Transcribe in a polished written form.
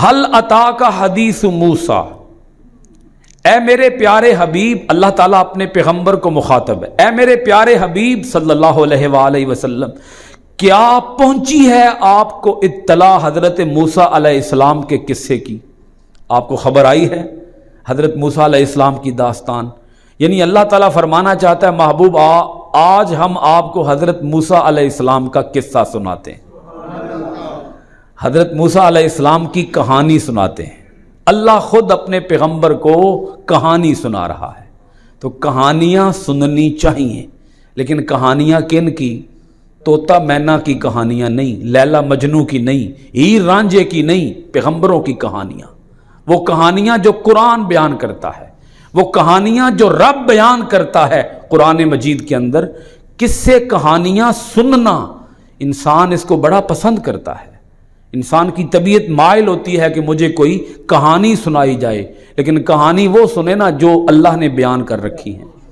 حل اتاک حدیث موسیٰ، اے میرے پیارے حبیب، اللہ تعالیٰ اپنے پیغمبر کو مخاطب ہے، اے میرے پیارے حبیب صلی اللہ علیہ وآلہ وسلم، کیا پہنچی ہے آپ کو اطلاع حضرت موسیٰ علیہ السلام کے قصے کی؟ آپ کو خبر آئی ہے حضرت موسیٰ علیہ السلام کی داستان؟ یعنی اللہ تعالیٰ فرمانا چاہتا ہے محبوب آج ہم آپ کو حضرت موسیٰ علیہ السلام کا قصہ سناتے ہیں، حضرت موسیٰ علیہ السلام کی کہانی سناتے ہیں۔ اللہ خود اپنے پیغمبر کو کہانی سنا رہا ہے، تو کہانیاں سننی چاہیے، لیکن کہانیاں کن کی؟ طوطا مینا کی کہانیاں نہیں، لیلا مجنو کی نہیں، ہیر رانجھے کی نہیں، پیغمبروں کی کہانیاں، وہ کہانیاں جو قرآن بیان کرتا ہے، وہ کہانیاں جو رب بیان کرتا ہے قرآن مجید کے اندر۔ کس سے کہانیاں سننا انسان اس کو بڑا پسند کرتا ہے، انسان کی طبیعت مائل ہوتی ہے کہ مجھے کوئی کہانی سنائی جائے، لیکن کہانی وہ سنے نا جو اللہ نے بیان کر رکھی ہے۔